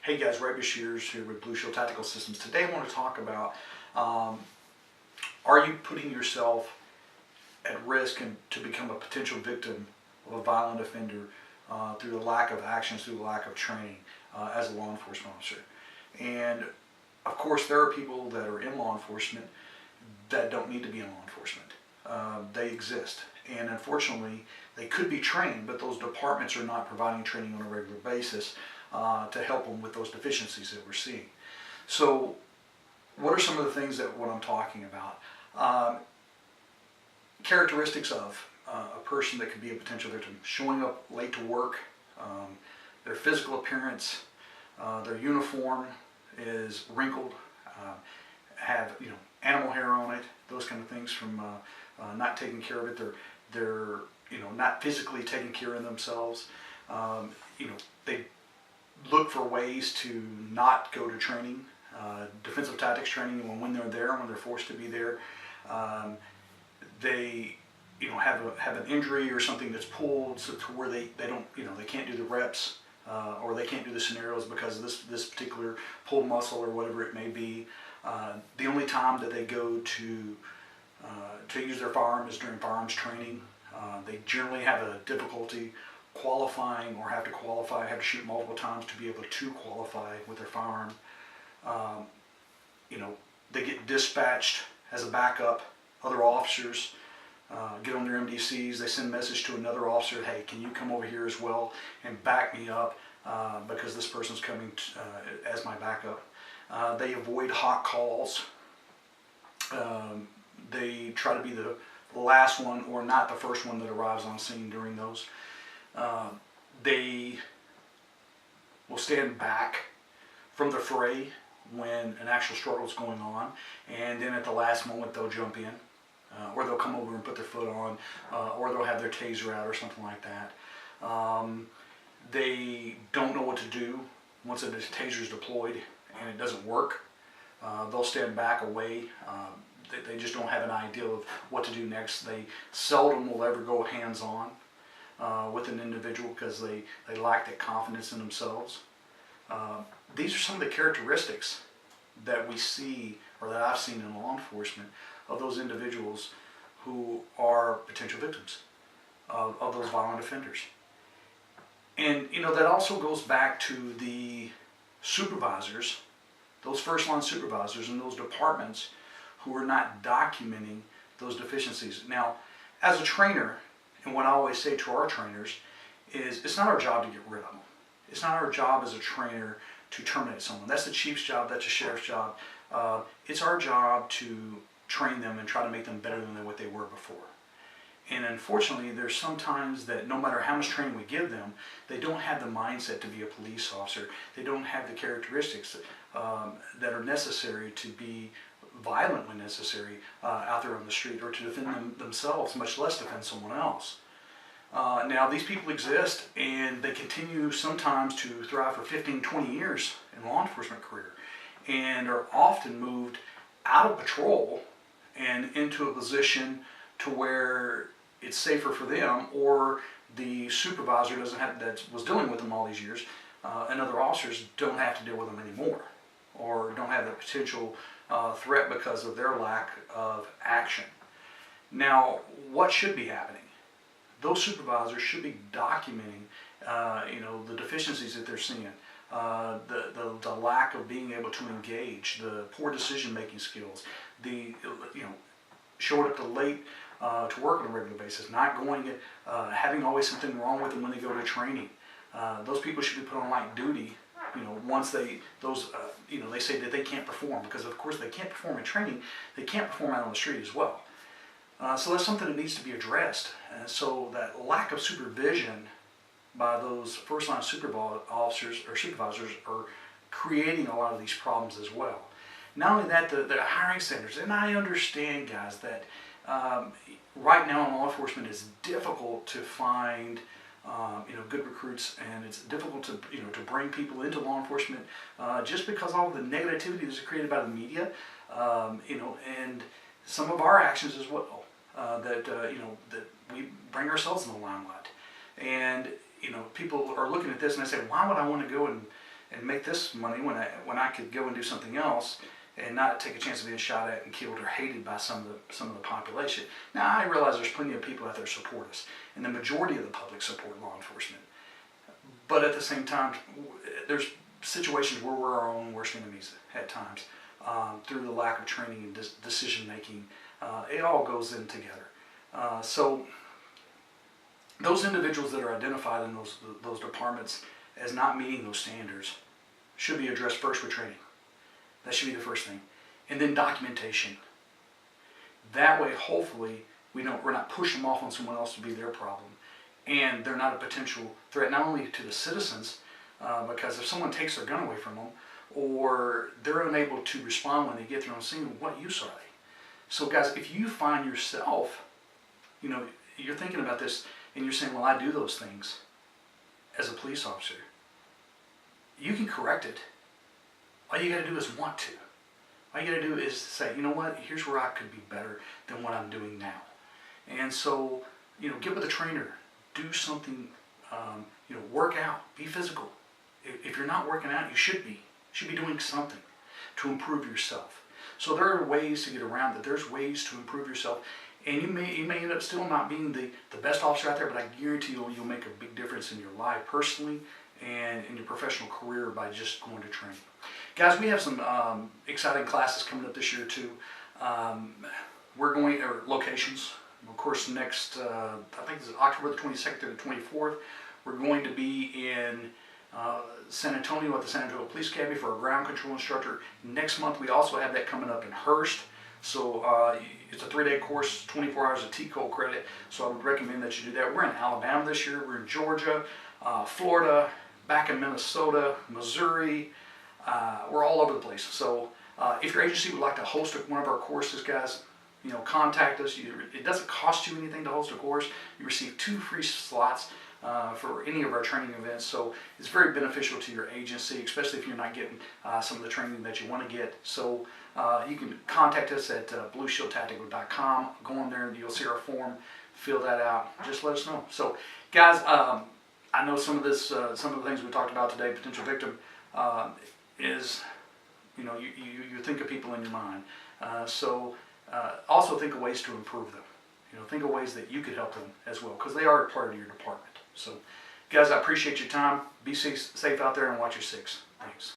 Hey guys, Ray Bashirs here with Blue Shield Tactical Systems. Today I want to talk about, are you putting yourself at risk and to become a potential victim of a violent offender through the lack of actions, through the lack of training as a law enforcement officer. And of course there are people that are in law enforcement that don't need to be in law enforcement. They exist, and unfortunately they could be trained, but those departments are not providing training on a regular basis to help them with those deficiencies that we're seeing. So what are some of the things that what I'm talking about? Characteristics of a person that could be a potential victim: showing up late to work, their physical appearance, their uniform is wrinkled, have animal hair on it, those kind of things from not taking care of it. They're not physically taking care of themselves. They look for ways to not go to training, defensive tactics training, and when they're there, when they're forced to be there, they have an injury or something that's pulled so to where they can't do the reps or they can't do the scenarios because of this particular pulled muscle or whatever it may be. The only time that they go to use their firearm is during firearms training. They generally have a difficulty qualifying or have to shoot multiple times to be able to qualify with their firearm. They get dispatched as a backup. Other officers get on their MDCs, they send a message to another officer, hey, can you come over here as well and back me up because this person's coming as my backup. They avoid hot calls. They try to be the last one or not the first one that arrives on scene during those. They will stand back from the fray when an actual struggle is going on, and then at the last moment they'll jump in, or they'll come over and put their foot on, or they'll have their taser out or something like that. They don't know what to do once a taser is deployed and it doesn't work. They'll stand back away. They just don't have an idea of what to do next. They seldom will ever go hands-on with an individual because they lack that confidence in themselves. These are some of the characteristics that we see, or that I've seen in law enforcement, of those individuals who are potential victims of those violent offenders. And that also goes back to the supervisors, those first line supervisors in those departments who are not documenting those deficiencies. Now, as a trainer, and what I always say to our trainers is, it's not our job to get rid of them. It's not our job as a trainer to terminate someone. That's the chief's job, that's the sheriff's job. It's our job to train them and try to make them better than what they were before. And unfortunately, there's sometimes that no matter how much training we give them, they don't have the mindset to be a police officer. They don't have the characteristics that are necessary to be violent when necessary out there on the street, or to defend themselves, much less defend someone else. Now these people exist, and they continue sometimes to thrive for 15, 20 years in law enforcement career, and are often moved out of patrol and into a position to where it's safer for them, or the supervisor that was dealing with them all these years, and other officers don't have to deal with them anymore, or don't have that potential threat because of their lack of action. Now, what should be happening? Those supervisors should be documenting, the deficiencies that they're seeing, the lack of being able to engage, the poor decision-making skills, the showing up late to work on a regular basis, not going, having always something wrong with them when they go to training. Those people should be put on light duty. Once they say that they can't perform, because of course they can't perform in training, they can't perform out on the street as well. So that's something that needs to be addressed. And so that lack of supervision by those first line officers or supervisors are creating a lot of these problems as well. Not only that, the hiring standards, and I understand, guys, that right now in law enforcement it's difficult to find good recruits, and it's difficult to bring people into law enforcement just because all the negativity that's created by the media, and some of our actions as well, that we bring ourselves in the limelight. And people are looking at this and they say, why would I want to go and make this money when I could go and do something else and not take a chance of being shot at and killed or hated by some of the population. Now I realize there's plenty of people out there support us, and the majority of the public support law enforcement. But at the same time, there's situations where we're our own worst enemies at times through the lack of training and decision making. It all goes in together. So those individuals that are identified in those departments as not meeting those standards should be addressed first with training. That should be the first thing. And then documentation. That way, hopefully, we're not pushing them off on someone else to be their problem. And they're not a potential threat not only to the citizens, because if someone takes their gun away from them, or they're unable to respond when they get there on scene, what use are they? So guys, if you find yourself, you're thinking about this, and you're saying, well, I do those things as a police officer, you can correct it. All you got to do is want to. All you got to do is say, you know what, here's where I could be better than what I'm doing now. And so, get with a trainer, do something, work out, be physical. If you're not working out, you should be doing something to improve yourself. So there are ways to get around that. There's ways to improve yourself. And you may end up still not being the best officer out there, but I guarantee you'll make a big difference in your life personally and in your professional career by just going to training. Guys, we have some exciting classes coming up this year too. Locations. Of course, next, I think it's October the 22nd to the 24th, we're going to be in San Antonio at the San Antonio Police Academy for a ground control instructor. Next month, we also have that coming up in Hurst. So it's a 3-day course, 24 hours of TCOL credit. So I would recommend that you do that. We're in Alabama this year. We're in Georgia, Florida, back in Minnesota, Missouri. We're all over the place. So if your agency would like to host one of our courses, guys, contact us. It doesn't cost you anything to host a course. You receive 2 free slots for any of our training events. So it's very beneficial to your agency, especially if you're not getting some of the training that you want to get. So you can contact us at blueshieldtactical.com. Go on there and you'll see our form. Fill that out. Just let us know. So guys, I know some of the things we talked about today, potential victim, is, you think of people in your mind. Also think of ways to improve them. Think of ways that you could help them as well, because they are a part of your department. So, guys, I appreciate your time. Be safe out there and watch your 6. Thanks.